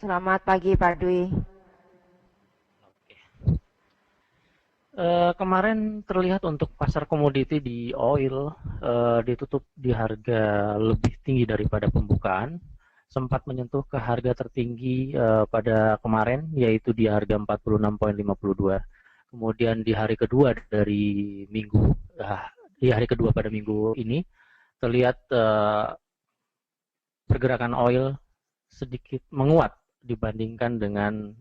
selamat pagi Pak Dwi. Kemarin terlihat untuk pasar komoditi di oil ditutup di harga lebih tinggi daripada pembukaan, sempat menyentuh ke harga tertinggi pada kemarin yaitu di harga 46,52. Kemudian di hari kedua dari minggu, di hari kedua pada minggu ini terlihat pergerakan oil sedikit menguat dibandingkan dengan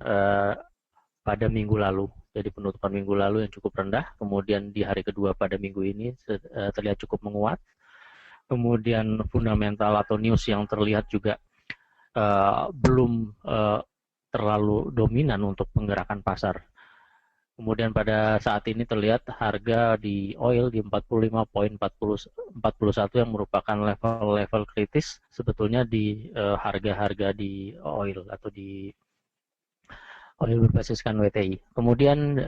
pada minggu lalu. Jadi penutupan minggu lalu yang cukup rendah, kemudian di hari kedua pada minggu ini terlihat cukup menguat. Kemudian fundamental atau news yang terlihat juga belum terlalu dominan untuk penggerakan pasar. Kemudian pada saat ini terlihat harga di oil di 45,41 yang merupakan level-level kritis sebetulnya di harga-harga di oil atau di oil berbasiskan WTI. Kemudian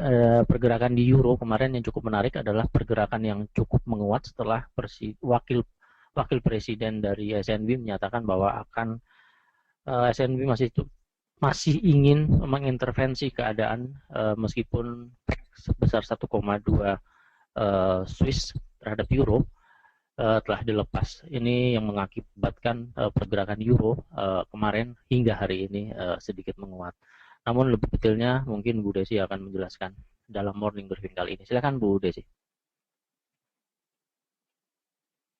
pergerakan di euro kemarin yang cukup menarik adalah pergerakan yang cukup menguat setelah wakil presiden dari SNB menyatakan bahwa akan SNB masih ingin mengintervensi keadaan meskipun sebesar 1,2 Swiss terhadap euro telah dilepas. Ini yang mengakibatkan pergerakan euro kemarin hingga hari ini sedikit menguat. Namun lebih detailnya mungkin Bu Desi akan menjelaskan dalam morning briefing kali ini. Silakan Bu Desi.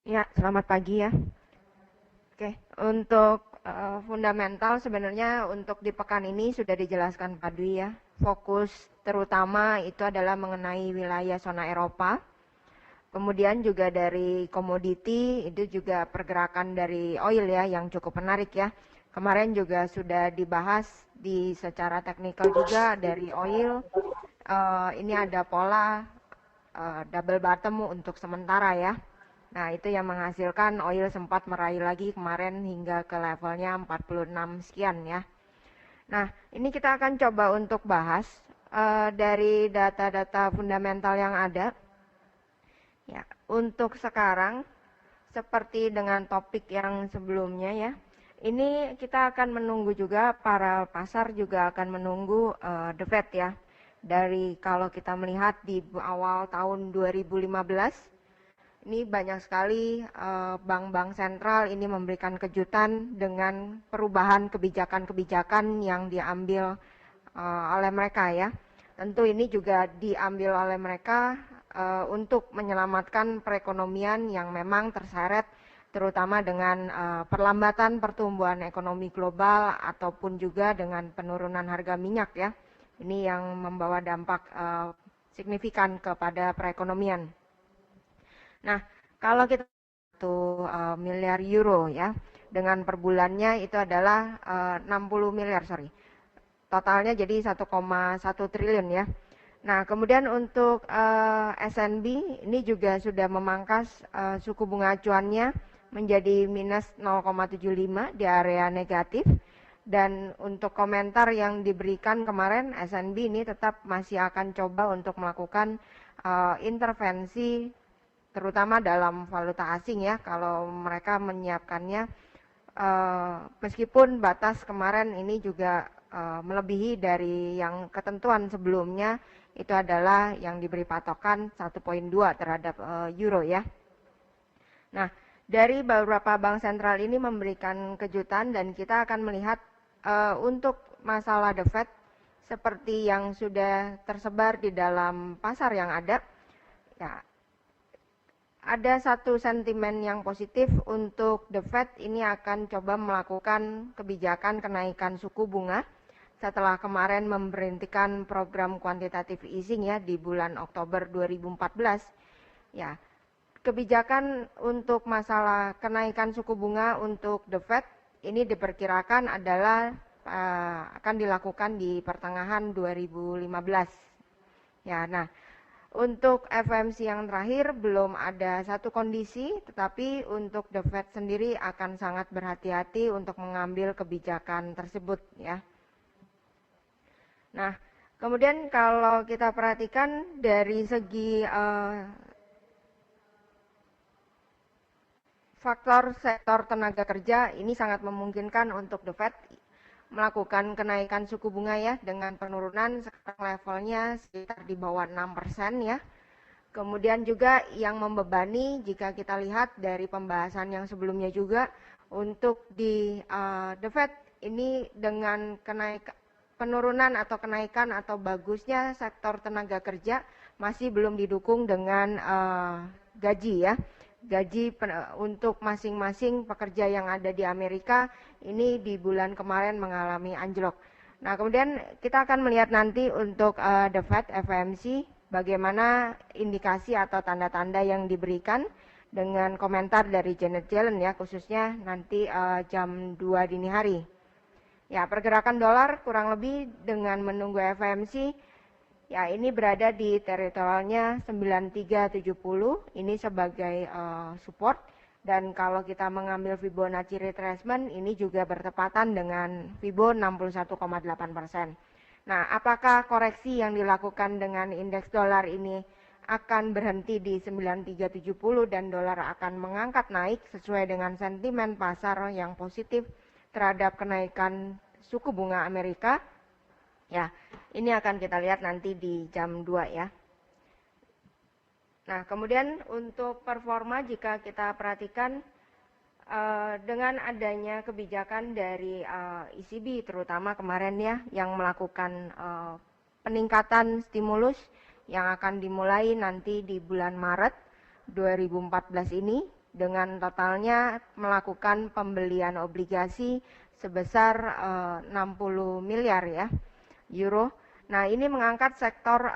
Ya, selamat pagi ya. Oke, untuk fundamental sebenarnya untuk di pekan ini sudah dijelaskan Pak Dwi ya. Fokus terutama itu adalah mengenai wilayah zona Eropa. Kemudian juga dari komoditi itu juga pergerakan dari oil ya yang cukup menarik ya. Kemarin juga sudah dibahas di secara teknikal juga dari oil. Ini ada pola double bottom untuk sementara ya. Nah, itu yang menghasilkan oil sempat meraih lagi kemarin hingga ke levelnya 46 sekian ya. Nah, ini kita akan coba untuk bahas dari data-data fundamental yang ada. Ya, untuk sekarang seperti dengan topik yang sebelumnya ya. Ini kita akan menunggu juga, para pasar juga akan menunggu The Fed ya. Dari kalau kita melihat di awal tahun 2015, ini banyak sekali bank-bank sentral ini memberikan kejutan dengan perubahan kebijakan-kebijakan yang diambil oleh mereka ya. Tentu ini juga diambil oleh mereka untuk menyelamatkan perekonomian yang memang terseret terutama dengan perlambatan pertumbuhan ekonomi global ataupun juga dengan penurunan harga minyak ya. Ini yang membawa dampak signifikan kepada perekonomian. Nah, kalau kita 1 miliar euro ya, dengan per bulannya itu adalah 60 miliar, sorry. Totalnya jadi 1,1 triliun ya. Nah, kemudian untuk SNB ini juga sudah memangkas suku bunga acuannya menjadi minus 0,75 di area negatif. Dan untuk komentar yang diberikan kemarin, SNB ini tetap masih akan coba untuk melakukan intervensi terutama dalam valuta asing ya, kalau mereka menyiapkannya meskipun batas kemarin ini juga melebihi dari yang ketentuan sebelumnya, itu adalah yang diberi patokan 1,2 terhadap euro ya. Nah, dari beberapa bank sentral ini memberikan kejutan dan kita akan melihat untuk masalah The Fed seperti yang sudah tersebar di dalam pasar yang ada ya. Ada satu sentimen yang positif untuk The Fed ini akan coba melakukan kebijakan kenaikan suku bunga setelah kemarin memberhentikan program quantitative easing ya di bulan Oktober 2014. Ya, kebijakan untuk masalah kenaikan suku bunga untuk The Fed ini diperkirakan adalah akan dilakukan di pertengahan 2015. Ya, nah, untuk FOMC yang terakhir belum ada satu kondisi, tetapi untuk The Fed sendiri akan sangat berhati-hati untuk mengambil kebijakan tersebut ya. Nah, kemudian kalau kita perhatikan dari segi faktor sektor tenaga kerja ini sangat memungkinkan untuk The Fed melakukan kenaikan suku bunga ya, dengan penurunan sekarang levelnya sekitar di bawah 6% ya. Kemudian juga yang membebani jika kita lihat dari pembahasan yang sebelumnya juga untuk di The Fed ini dengan penurunan atau kenaikan atau bagusnya sektor tenaga kerja masih belum didukung dengan gaji ya. Gaji untuk masing-masing pekerja yang ada di Amerika ini di bulan kemarin mengalami anjlok. Nah, kemudian kita akan melihat nanti untuk The Fed FOMC bagaimana indikasi atau tanda-tanda yang diberikan dengan komentar dari Janet Yellen ya, khususnya nanti jam 2 dini hari. Ya, pergerakan dolar kurang lebih dengan menunggu FOMC ya, ini berada di teritorialnya 9370 ini sebagai support, dan kalau kita mengambil Fibonacci retracement ini juga bertepatan dengan Fibo 61,8%. Nah, apakah koreksi yang dilakukan dengan indeks dolar ini akan berhenti di 9370 dan dolar akan mengangkat naik sesuai dengan sentimen pasar yang positif terhadap kenaikan suku bunga Amerika? Ya, ini akan kita lihat nanti di jam 2 ya. Nah, kemudian untuk performa jika kita perhatikan dengan adanya kebijakan dari ECB terutama kemarin ya, yang melakukan peningkatan stimulus yang akan dimulai nanti di bulan Maret 2014 ini dengan totalnya melakukan pembelian obligasi sebesar 60 miliar ya euro. Nah, ini mengangkat sektor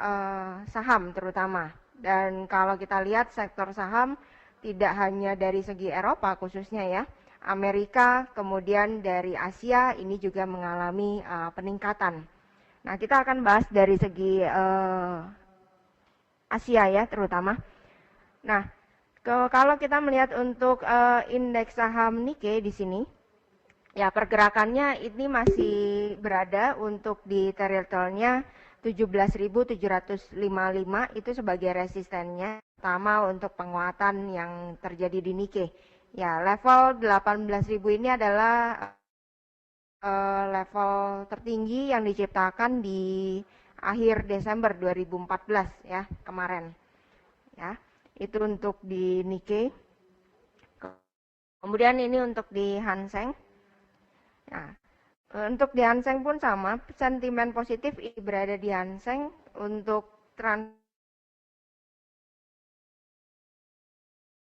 saham terutama. Dan kalau kita lihat sektor saham tidak hanya dari segi Eropa khususnya ya, Amerika, kemudian dari Asia ini juga mengalami peningkatan. Nah, kita akan bahas dari segi Asia ya terutama. Nah, kalau kita melihat untuk indeks saham Nikkei di sini, ya pergerakannya ini masih berada untuk di teritorialnya 17.755 itu sebagai resistennya utama untuk penguatan yang terjadi di Nikkei. Ya, level 18.000 ini adalah level tertinggi yang diciptakan di akhir Desember 2014 ya, kemarin. Ya, itu untuk di Nikkei. Kemudian ini untuk di Hang Seng. Nah, untuk di Hang Seng pun sama, sentimen positif ini berada di Hang Seng untuk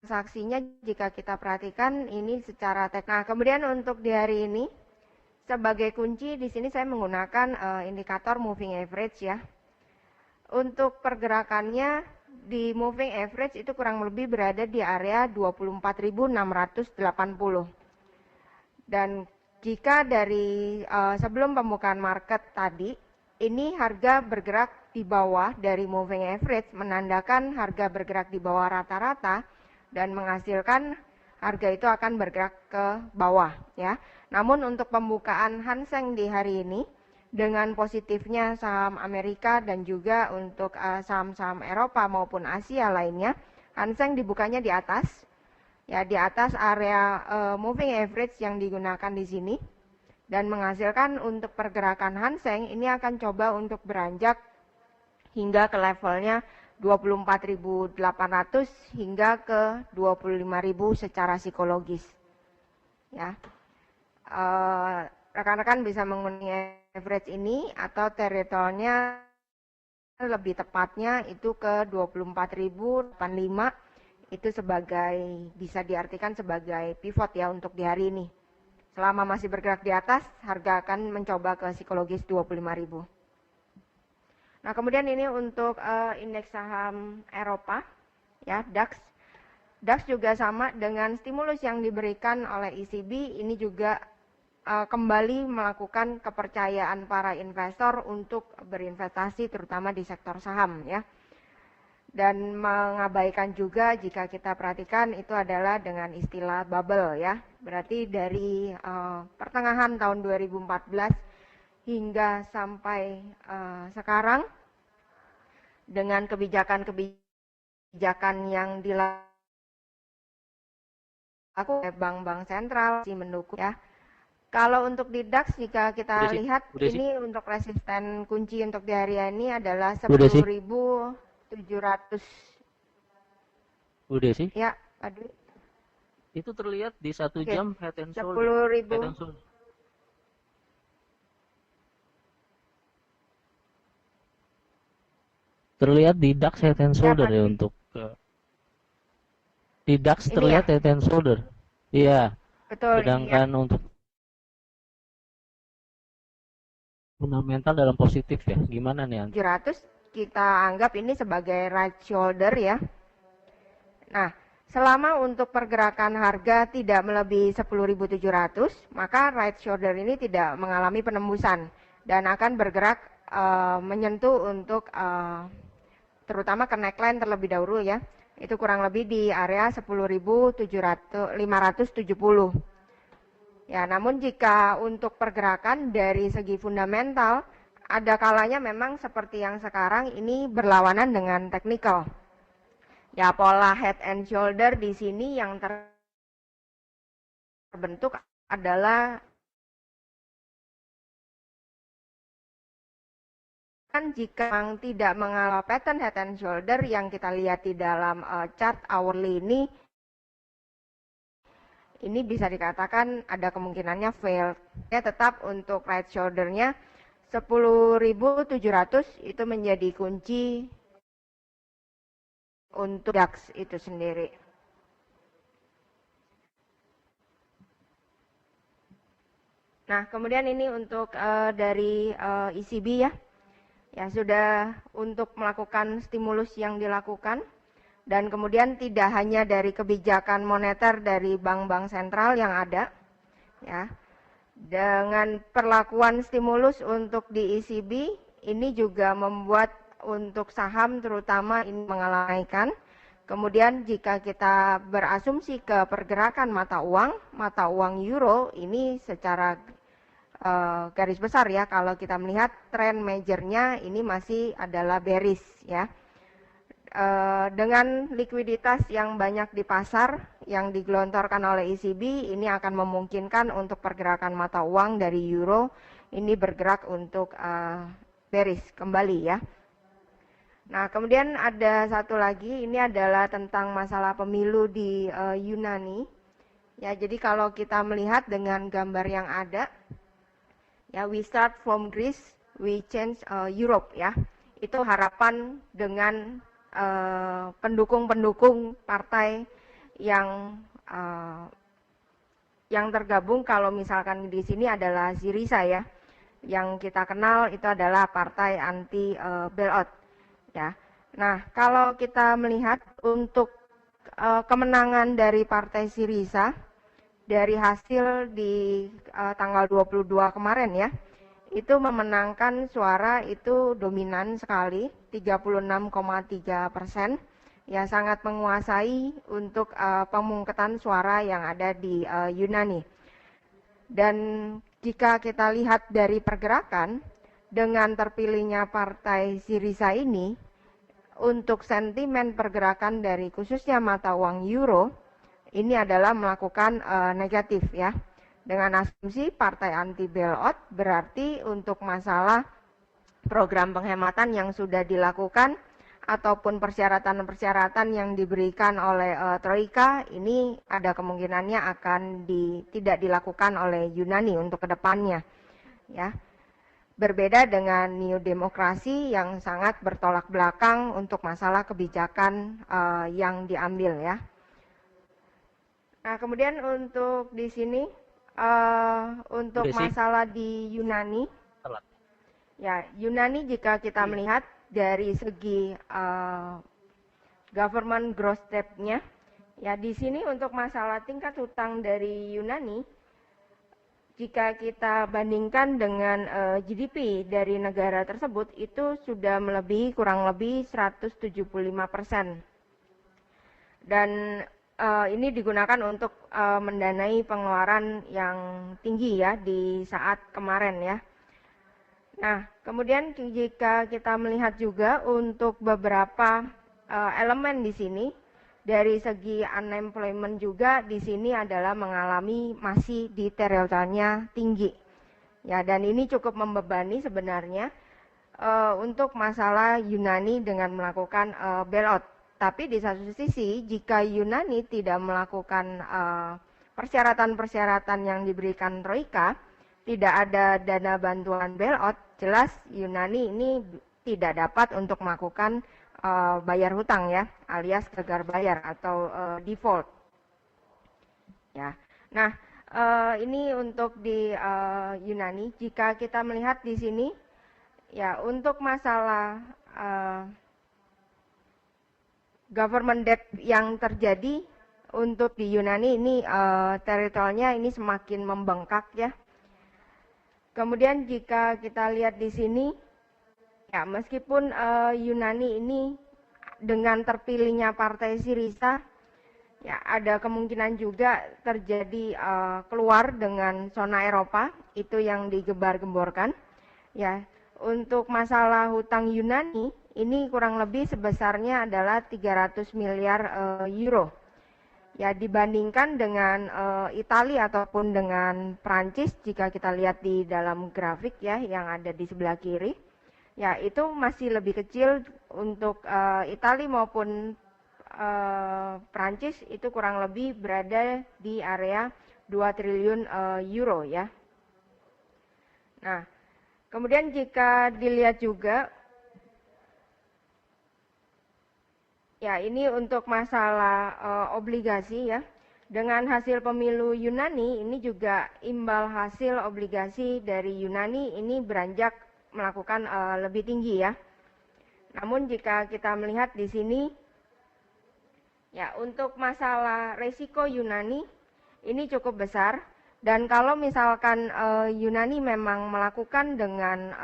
transaksinya jika kita perhatikan ini secara teknik. Nah, kemudian untuk di hari ini sebagai kunci di sini saya menggunakan indikator moving average ya. Untuk pergerakannya di moving average itu kurang lebih berada di area 24.680. Dan jika dari sebelum pembukaan market tadi, ini harga bergerak di bawah dari moving average, menandakan harga bergerak di bawah rata-rata dan menghasilkan harga itu akan bergerak ke bawah ya. Namun untuk pembukaan Hang Seng di hari ini dengan positifnya saham Amerika dan juga untuk saham-saham Eropa maupun Asia lainnya, Hang Seng dibukanya di atas. Ya, di atas area moving average yang digunakan di sini dan menghasilkan untuk pergerakan Hang Seng ini akan coba untuk beranjak hingga ke levelnya 24.800 hingga ke 25.000 secara psikologis. Ya, rekan-rekan bisa menggunakan average ini atau teritorialnya lebih tepatnya itu ke 24.085. Itu sebagai bisa diartikan sebagai pivot ya untuk di hari ini. Selama masih bergerak di atas, harga akan mencoba ke psikologis 25.000. Nah, kemudian ini untuk indeks saham Eropa ya, DAX. DAX juga sama dengan stimulus yang diberikan oleh ECB, ini juga kembali melakukan kepercayaan para investor untuk berinvestasi terutama di sektor saham ya. Dan mengabaikan juga jika kita perhatikan itu adalah dengan istilah bubble ya. Berarti dari pertengahan tahun 2014 hingga sampai sekarang dengan kebijakan yang dilakukan oleh bank-bank sentral mendukung ya. Kalau untuk di DAX jika kita Udah sih, lihat udah sih, ini untuk resisten kunci untuk di hari ini adalah udah sih, 10.700 udah sih. ya, aduh. Itu terlihat di 1 jam Oke. head and shoulder. Head 10.000. and shoulder. Terlihat di DAX head and Ya, shoulder Pak ya Dwi. untuk di DAX Ini ya, terlihat head and shoulder. Iya, betul ini ya. sedangkan untuk fundamental dalam positif ya. Gimana nih? 700 kita anggap ini sebagai right shoulder ya. Nah, selama untuk pergerakan harga tidak melebihi 10.700, maka right shoulder ini tidak mengalami penembusan dan akan bergerak menyentuh untuk terutama ke neckline terlebih dahulu ya. Itu kurang lebih di area 10.570. Ya, namun jika untuk pergerakan dari segi fundamental, ada kalanya memang seperti yang sekarang ini berlawanan dengan technical. Ya, pola head and shoulder di sini yang terbentuk adalah kan jika memang tidak mengalami pattern head and shoulder yang kita lihat di dalam chart hourly ini bisa dikatakan ada kemungkinannya fail. Ya, tetap untuk right shoulder-nya 10.700 itu menjadi kunci untuk DAX itu sendiri. Nah, kemudian ini untuk dari ECB ya. Ya, sudah untuk melakukan stimulus yang dilakukan. Dan kemudian tidak hanya dari kebijakan moneter dari bank-bank sentral yang ada. Ya, dengan perlakuan stimulus untuk di ECB, ini juga membuat untuk saham terutama ini mengalami kenaikan. Kemudian jika kita berasumsi ke pergerakan mata uang euro ini secara garis besar ya, kalau kita melihat tren majornya ini masih adalah bearish ya. Dengan likuiditas yang banyak di pasar yang digelontorkan oleh ECB, ini akan memungkinkan untuk pergerakan mata uang dari euro ini bergerak untuk bearish kembali ya. Nah, kemudian ada satu lagi, ini adalah tentang masalah pemilu di Yunani. Ya, jadi kalau kita melihat dengan gambar yang ada, ya, we start from Greece, we change Europe ya. Itu harapan dengan pendukung-pendukung partai yang tergabung. Kalau misalkan di sini adalah Syriza ya, yang kita kenal itu adalah partai anti bailout ya. Nah, kalau kita melihat untuk kemenangan dari partai Syriza dari hasil di tanggal 22 kemarin ya, itu memenangkan suara itu dominan sekali, 36,3%, ya sangat menguasai untuk pemungkutan suara yang ada di Yunani. Dan jika kita lihat dari pergerakan, dengan terpilihnya partai Syriza ini, untuk sentimen pergerakan dari khususnya mata uang euro, ini adalah melakukan negatif ya. Dengan asumsi partai anti bailout berarti untuk masalah program penghematan yang sudah dilakukan ataupun persyaratan-persyaratan yang diberikan oleh Troika ini ada kemungkinannya akan tidak dilakukan oleh Yunani untuk kedepannya ya. Berbeda dengan New Demokrasi yang sangat bertolak belakang untuk masalah kebijakan yang diambil ya. Nah, kemudian untuk di sini untuk masalah di Yunani, ya Yunani jika kita melihat dari segi government growth rate-nya, ya di sini untuk masalah tingkat hutang dari Yunani, jika kita bandingkan dengan GDP dari negara tersebut itu sudah melebihi kurang lebih 175%. Dan ini digunakan untuk mendanai pengeluaran yang tinggi ya di saat kemarin ya. Nah, kemudian jika kita melihat juga untuk beberapa elemen di sini, Dari segi unemployment juga di sini adalah mengalami masih di teritorialnya tinggi. Ya, dan ini cukup membebani sebenarnya untuk masalah Yunani dengan melakukan bailout. Tapi di satu sisi, jika Yunani tidak melakukan persyaratan-persyaratan yang diberikan Troika, tidak ada dana bantuan bailout, jelas Yunani ini tidak dapat untuk melakukan bayar hutang ya, alias gagal bayar atau default. Ya, nah ini untuk di Yunani. Jika kita melihat di sini, ya untuk masalah government debt yang terjadi untuk di Yunani ini teritorialnya ini semakin membengkak ya. Kemudian jika kita lihat di sini, ya meskipun Yunani ini dengan terpilihnya Partai Syriza, ya ada kemungkinan juga terjadi keluar dengan zona Eropa, itu yang digembar-gemborkan. Ya, untuk masalah hutang Yunani ini kurang lebih sebesarnya adalah 300 miliar euro. Ya, dibandingkan dengan Italia ataupun dengan Prancis, jika kita lihat di dalam grafik ya yang ada di sebelah kiri, ya itu masih lebih kecil. Untuk Italia maupun Prancis itu kurang lebih berada di area 2 triliun euro ya. Nah, kemudian jika dilihat juga, ya ini untuk masalah obligasi ya. Dengan hasil pemilu Yunani, ini juga imbal hasil obligasi dari Yunani ini beranjak melakukan lebih tinggi ya. Namun jika kita melihat di sini, ya untuk masalah resiko Yunani ini cukup besar. Dan kalau misalkan Yunani memang melakukan dengan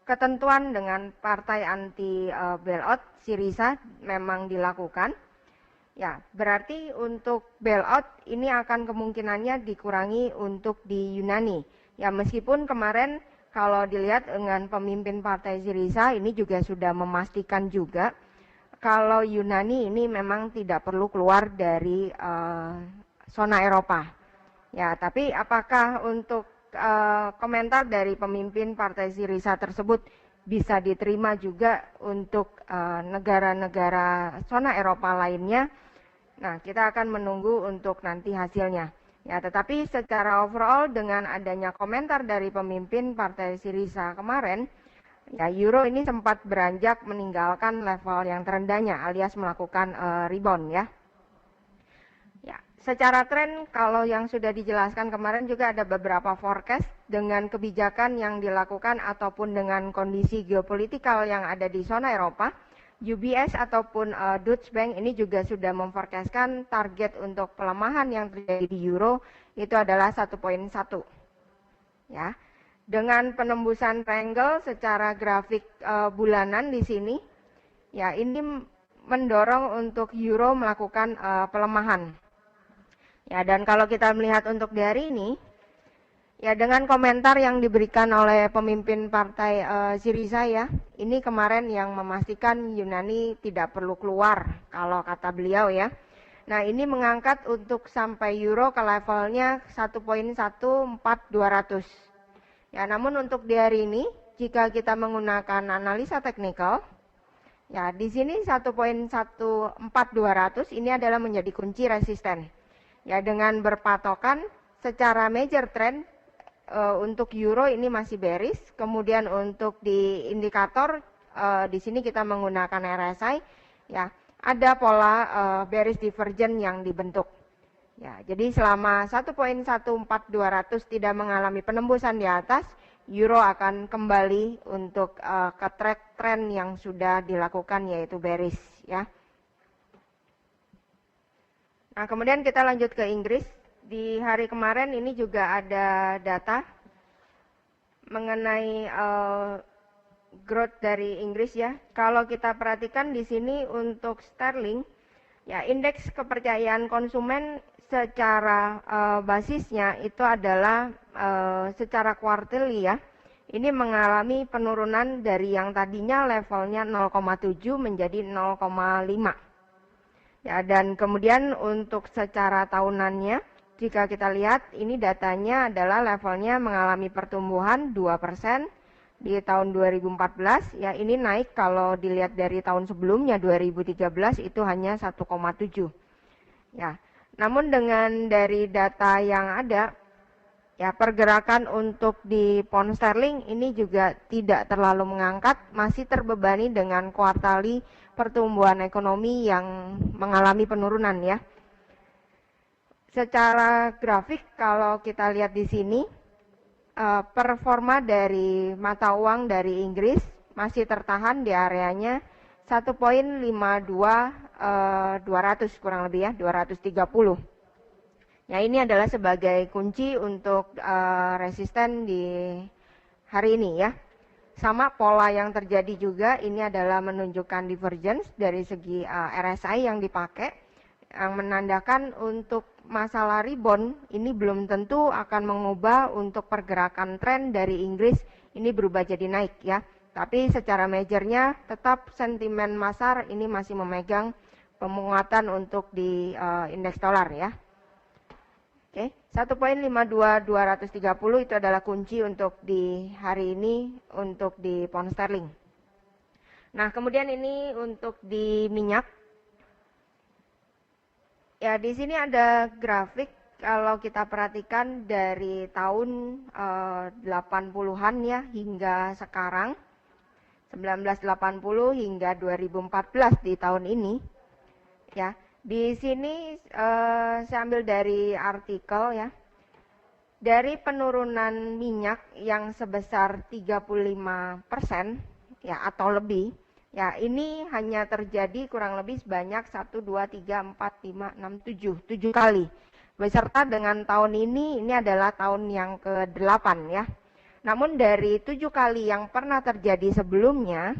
ketentuan dengan partai anti bailout Syriza memang dilakukan, ya berarti untuk bailout ini akan kemungkinannya dikurangi untuk di Yunani. Ya meskipun kemarin kalau dilihat dengan pemimpin partai Syriza ini juga sudah memastikan juga kalau Yunani ini memang tidak perlu keluar dari zona Eropa. Ya, tapi apakah untuk komentar dari pemimpin partai Syriza tersebut bisa diterima juga untuk negara-negara zona Eropa lainnya? Nah, kita akan menunggu untuk nanti hasilnya. Ya, tetapi secara overall dengan adanya komentar dari pemimpin partai Syriza kemarin, ya euro ini sempat beranjak meninggalkan level yang terendahnya alias melakukan rebound ya. Secara tren, kalau yang sudah dijelaskan kemarin juga ada beberapa forecast dengan kebijakan yang dilakukan ataupun dengan kondisi geopolitikal yang ada di zona Eropa. UBS ataupun Deutsche Bank ini juga sudah memforecastkan target untuk pelemahan yang terjadi di euro itu adalah 1,1. Ya, dengan penembusan triangle secara grafik bulanan di sini, ya ini mendorong untuk euro melakukan pelemahan. Ya, dan kalau kita melihat untuk di hari ini, ya dengan komentar yang diberikan oleh pemimpin partai Syriza ya, ini kemarin yang memastikan Yunani tidak perlu keluar kalau kata beliau ya. Nah ini mengangkat untuk sampai euro ke levelnya 1,14200. Ya namun untuk di hari ini, jika kita menggunakan analisa teknikal, ya di sini 1,14200 ini adalah menjadi kunci resisten. Ya dengan berpatokan secara major trend untuk euro ini masih bearish. Kemudian untuk di indikator di sini kita menggunakan RSI, ya ada pola bearish divergence yang dibentuk. Ya jadi selama 1,14200 tidak mengalami penembusan di atas, euro akan kembali untuk ke track trend yang sudah dilakukan yaitu bearish ya. Nah, kemudian kita lanjut ke Inggris. Di hari kemarin ini juga ada data mengenai growth dari Inggris ya. Kalau kita perhatikan di sini untuk sterling, ya indeks kepercayaan konsumen secara basisnya itu adalah secara quarterly ya. Ini mengalami penurunan dari yang tadinya levelnya 0,7 menjadi 0,5. Ya, dan kemudian untuk secara tahunannya, jika kita lihat ini datanya adalah levelnya mengalami pertumbuhan 2% di tahun 2014. Ya, ini naik kalau dilihat dari tahun sebelumnya 2013 itu hanya 1,7. Ya, namun dengan dari data yang ada, ya pergerakan untuk di pound sterling ini juga tidak terlalu mengangkat, masih terbebani dengan kuartali pertumbuhan ekonomi yang mengalami penurunan ya. Secara grafik kalau kita lihat di sini, performa dari mata uang dari Inggris masih tertahan di areanya 1,52 kurang lebih ya, 230. Ya, ini adalah sebagai kunci untuk resisten di hari ini ya. Sama pola yang terjadi juga, ini adalah menunjukkan divergence dari segi RSI yang dipakai, yang menandakan untuk masalah rebound ini belum tentu akan mengubah untuk pergerakan tren dari Inggris ini berubah jadi naik ya. Tapi secara majornya tetap sentimen pasar ini masih memegang penguatan untuk di indeks dolar ya. Oke, 1,52230 itu adalah kunci untuk di hari ini untuk di pound sterling. Nah, kemudian ini untuk di minyak. Ya, di sini ada grafik kalau kita perhatikan dari tahun 80-an ya hingga sekarang 1980 hingga 2014 di tahun ini. Ya. Di sini saya ambil dari artikel ya. Dari penurunan minyak yang sebesar 35% ya atau lebih, ya ini hanya terjadi kurang lebih sebanyak 1, 2, 3, 4, 5, 6, 7 kali. Beserta dengan tahun ini adalah tahun yang ke-8 ya. Namun dari 7 kali yang pernah terjadi sebelumnya,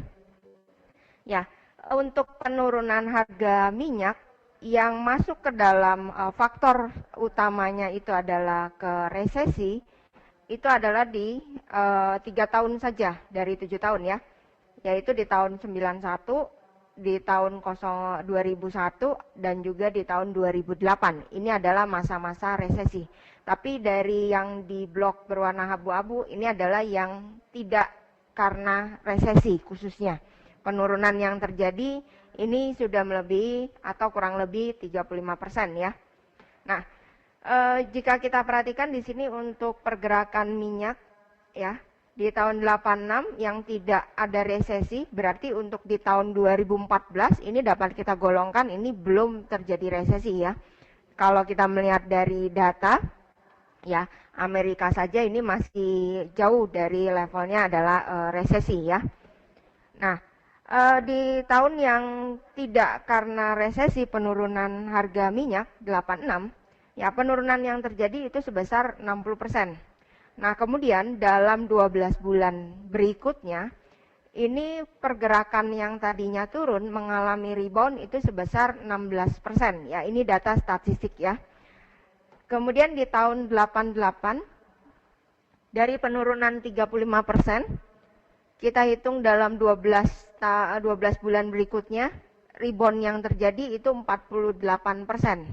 ya untuk penurunan harga minyak yang masuk ke dalam faktor utamanya itu adalah ke resesi, itu adalah di 3 tahun saja dari 7 tahun ya, yaitu di tahun 91, di tahun 2001 dan juga di tahun 2008. Ini adalah masa-masa resesi. Tapi dari yang di blok berwarna abu-abu ini adalah yang tidak karena resesi khususnya. Penurunan yang terjadi ini sudah melebihi atau kurang lebih 35% ya. Nah, jika kita perhatikan di sini untuk pergerakan minyak ya, di tahun 86 yang tidak ada resesi, berarti untuk di tahun 2014 ini dapat kita golongkan ini belum terjadi resesi ya. Kalau kita melihat dari data ya, Amerika saja ini masih jauh dari levelnya adalah resesi ya. Nah, di tahun yang tidak karena resesi penurunan harga minyak 86, ya penurunan yang terjadi itu sebesar 60%. Nah, kemudian dalam 12 bulan berikutnya, ini pergerakan yang tadinya turun mengalami rebound itu sebesar 16%. Ya, ini data statistik ya. Kemudian di tahun 88, dari penurunan 35%, kita hitung dalam 12 bulan berikutnya, rebound yang terjadi itu 48%.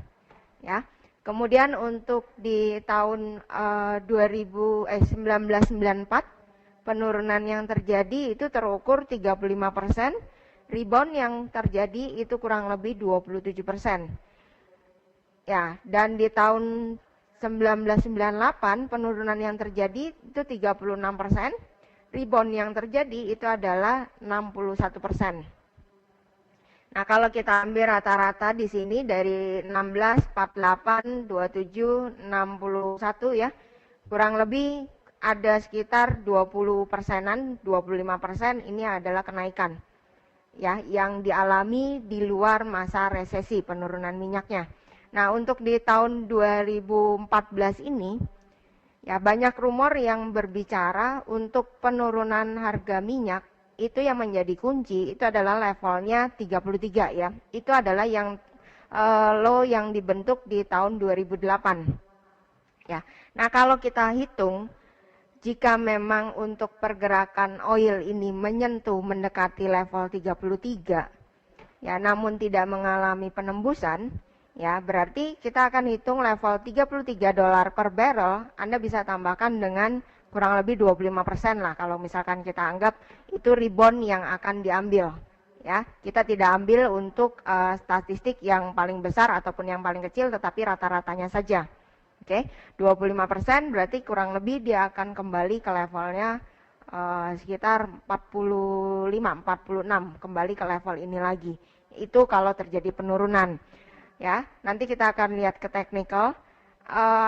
Ya. Kemudian untuk di tahun 1994, penurunan yang terjadi itu terukur 35%, rebound yang terjadi itu kurang lebih 27%. Ya, dan di tahun 1998 penurunan yang terjadi itu 36%. Rebound yang terjadi itu adalah 61%. Nah, kalau kita ambil rata-rata di sini dari 16, 48, 27, 61 ya, kurang lebih ada sekitar 20%-an, 25% ini adalah kenaikan ya yang dialami di luar masa resesi penurunan minyaknya. Nah, untuk di tahun 2014 ini ya, banyak rumor yang berbicara untuk penurunan harga minyak itu yang menjadi kunci itu adalah levelnya 33 ya. Itu adalah yang low yang dibentuk di tahun 2008. Ya. Nah, kalau kita hitung jika memang untuk pergerakan oil ini menyentuh mendekati level 33, ya, namun tidak mengalami penembusan, ya, berarti kita akan hitung level $33 per barrel. Anda bisa tambahkan dengan kurang lebih 25% lah, kalau misalkan kita anggap itu rebound yang akan diambil. Ya, kita tidak ambil untuk statistik yang paling besar ataupun yang paling kecil, tetapi rata-ratanya saja. Oke, 25% berarti kurang lebih dia akan kembali ke levelnya sekitar 45-46, kembali ke level ini lagi. Itu kalau terjadi penurunan. Ya, nanti kita akan lihat ke technical.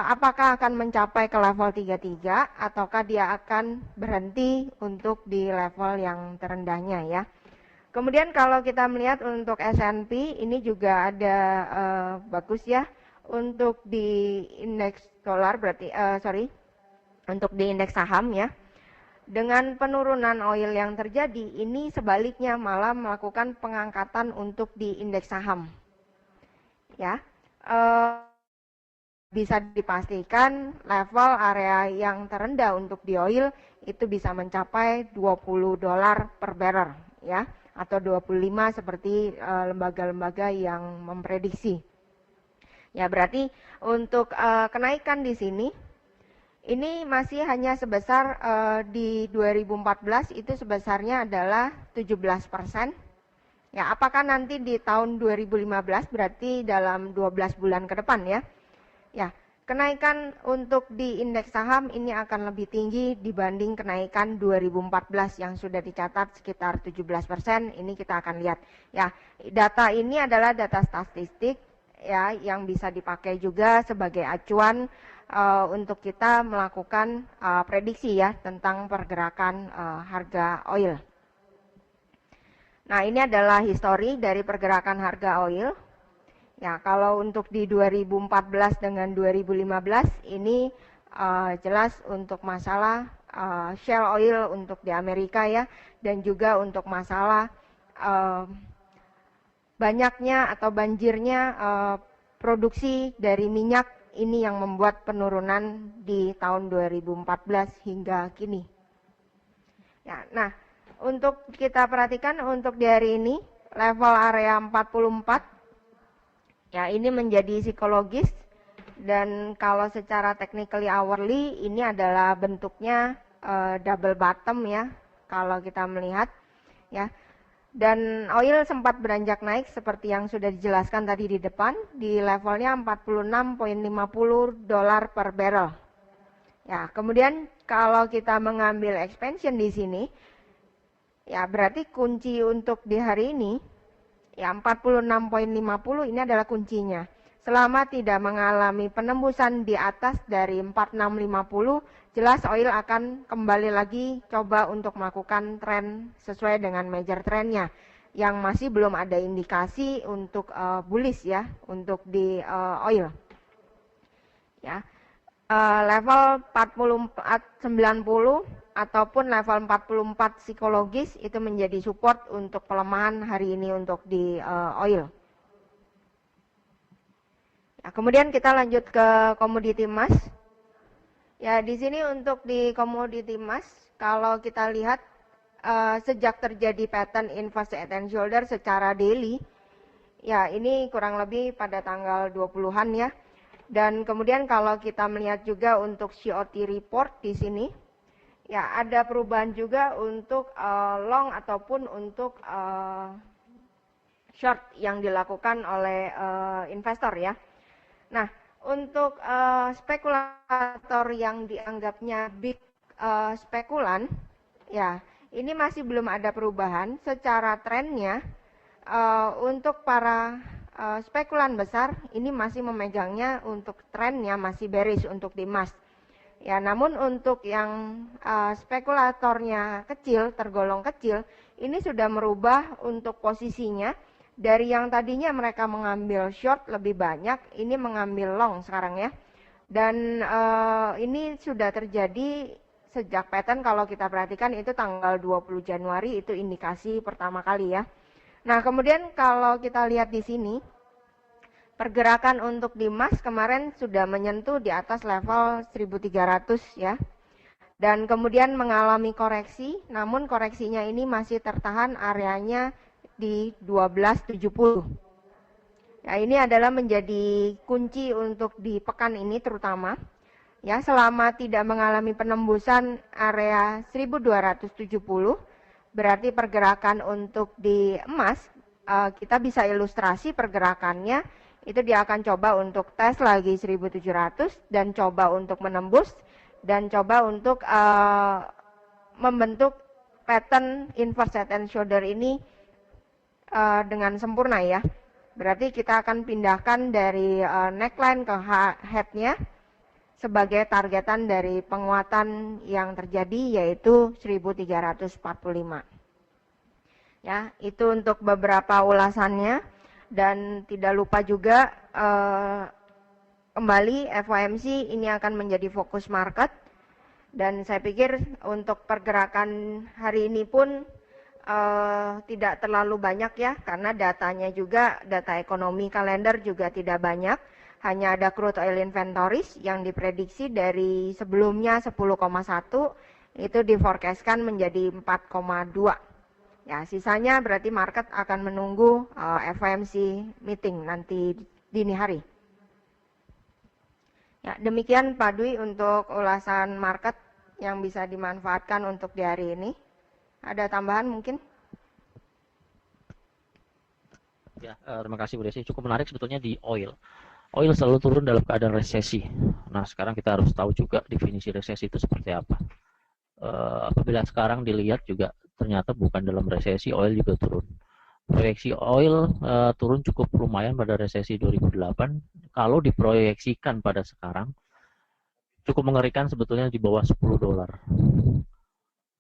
Apakah akan mencapai ke level 33 ataukah dia akan berhenti untuk di level yang terendahnya, ya. Kemudian kalau kita melihat untuk S&P ini juga ada bagus ya, untuk di indeks dolar berarti untuk di indeks saham, ya. Dengan penurunan oil yang terjadi, ini sebaliknya malah melakukan pengangkatan untuk di indeks saham. Ya. Bisa dipastikan level area yang terendah untuk di oil itu bisa mencapai $20 per barrel, ya, atau 25 seperti lembaga-lembaga yang memprediksi. Ya, berarti untuk kenaikan di sini ini masih hanya sebesar di 2014 itu sebesarnya adalah 17%. Ya, apakah nanti di tahun 2015 berarti dalam 12 bulan ke depan, ya? Ya, kenaikan untuk di indeks saham ini akan lebih tinggi dibanding kenaikan 2014 yang sudah dicatat sekitar 17%. Ini kita akan lihat. Ya, data ini adalah data statistik, ya, yang bisa dipakai juga sebagai acuan untuk kita melakukan prediksi, ya, tentang pergerakan harga oil. Nah, ini adalah histori dari pergerakan harga oil. Ya, kalau untuk di 2014 dengan 2015 ini jelas untuk masalah shale oil untuk di Amerika, ya, dan juga untuk masalah banyaknya atau banjirnya produksi dari minyak ini yang membuat penurunan di tahun 2014 hingga kini. Ya, nah, untuk kita perhatikan untuk di hari ini level area 44. Ya, ini menjadi psikologis, dan kalau secara technically hourly ini adalah bentuknya double bottom, ya, kalau kita melihat, ya. Dan oil sempat beranjak naik seperti yang sudah dijelaskan tadi di depan di levelnya $46.50 per barrel. Ya, kemudian kalau kita mengambil expansion di sini, ya, berarti kunci untuk di hari ini, ya, 46.50 ini adalah kuncinya. Selama tidak mengalami penembusan di atas dari 4650, jelas oil akan kembali lagi coba untuk melakukan tren sesuai dengan major trendnya, yang masih belum ada indikasi untuk bullish, ya, untuk di oil. Ya, level 44.90 ataupun level 44 psikologis itu menjadi support untuk pelemahan hari ini untuk di oil. Ya, kemudian kita lanjut ke komoditi emas. Ya, di sini untuk di komoditi emas, kalau kita lihat sejak terjadi pattern inverse head and shoulder secara daily, ya, ini kurang lebih pada tanggal 20-an, ya. Dan kemudian kalau kita melihat juga untuk COT report di sini, ya, ada perubahan juga untuk long ataupun untuk short yang dilakukan oleh investor, ya. Nah, untuk spekulator yang dianggapnya big spekulan, ya, ini masih belum ada perubahan secara trennya. Untuk para spekulan besar ini masih memegangnya untuk trennya masih bearish untuk di emas. Ya, namun untuk yang spekulatornya kecil, tergolong kecil, ini sudah merubah untuk posisinya dari yang tadinya mereka mengambil short lebih banyak, ini mengambil long sekarang, ya. Dan ini sudah terjadi sejak pattern kalau kita perhatikan itu tanggal 20 Januari itu indikasi pertama kali, ya. Nah, kemudian kalau kita lihat di sini, pergerakan untuk di emas kemarin sudah menyentuh di atas level 1300, ya. Dan kemudian mengalami koreksi, namun koreksinya ini masih tertahan areanya di 12.70. Ya, ini adalah menjadi kunci untuk di pekan ini terutama. Ya, selama tidak mengalami penembusan area 1270, berarti pergerakan untuk di emas, kita bisa ilustrasi pergerakannya, itu dia akan coba untuk tes lagi 1700 dan coba untuk menembus dan coba untuk membentuk pattern inverse head and shoulder ini dengan sempurna ya. Berarti kita akan pindahkan dari neckline ke headnya sebagai targetan dari penguatan yang terjadi yaitu 1345. Ya, itu untuk beberapa ulasannya dan tidak lupa juga kembali FOMC ini akan menjadi fokus market dan saya pikir untuk pergerakan hari ini pun tidak terlalu banyak ya, karena datanya juga, data ekonomi kalender juga tidak banyak. Hanya ada crude oil inventories yang diprediksi dari sebelumnya 10,1 itu diforecastkan menjadi 4,2. Ya, sisanya berarti market akan menunggu FOMC meeting nanti dini hari. Ya, demikian Pak Dwi untuk ulasan market yang bisa dimanfaatkan untuk di hari ini. Ada tambahan mungkin? Ya, terima kasih Bu Desi. Cukup menarik sebetulnya di oil. Oil selalu turun dalam keadaan resesi. Nah, sekarang kita harus tahu juga definisi resesi itu seperti apa. Apabila sekarang dilihat juga ternyata bukan dalam resesi, oil juga turun. Proyeksi oil turun cukup lumayan pada resesi 2008. Kalau diproyeksikan pada sekarang, cukup mengerikan sebetulnya di bawah $10.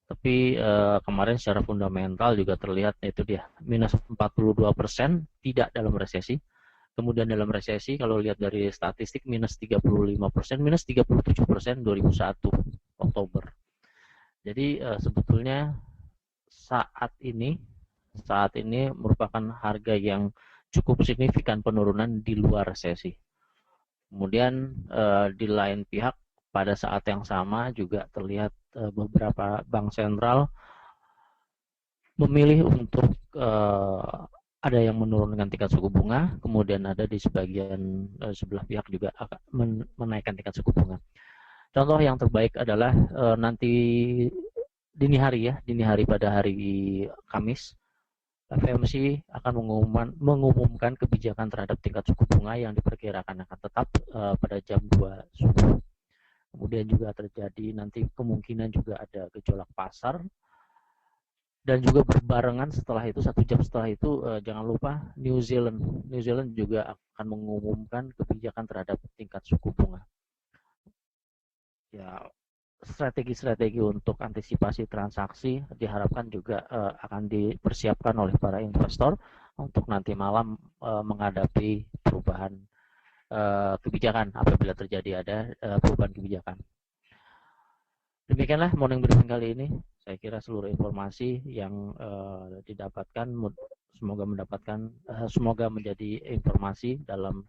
Tapi kemarin secara fundamental juga terlihat itu dia minus 42% tidak dalam resesi. Kemudian dalam resesi kalau lihat dari statistik minus 35%, minus 37% 2001 Oktober. Jadi sebetulnya saat ini merupakan harga yang cukup signifikan penurunan di luar resesi. Kemudian di lain pihak pada saat yang sama juga terlihat beberapa bank sentral memilih untuk ada yang menurunkan tingkat suku bunga, kemudian ada di sebagian sebelah pihak juga akan menaikkan tingkat suku bunga. Contoh yang terbaik adalah nanti dini hari pada hari Kamis, FOMC akan mengumumkan kebijakan terhadap tingkat suku bunga yang diperkirakan akan tetap pada jam 2 subuh. Kemudian juga terjadi nanti kemungkinan juga ada gejolak pasar. Dan juga berbarengan setelah itu, 1 jam setelah itu, jangan lupa New Zealand juga akan mengumumkan kebijakan terhadap tingkat suku bunga. Ya, strategi-strategi untuk antisipasi transaksi diharapkan juga akan dipersiapkan oleh para investor untuk nanti malam menghadapi perubahan kebijakan apabila terjadi ada perubahan kebijakan. Demikianlah morning briefing kali ini. Saya kira seluruh informasi yang didapatkan semoga menjadi informasi dalam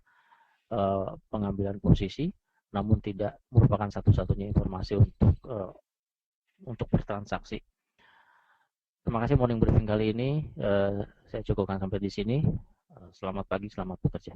pengambilan posisi, namun tidak merupakan satu-satunya informasi untuk bertransaksi. Terima kasih morning briefing kali ini. Saya cukupkan sampai di sini. Selamat pagi, selamat bekerja.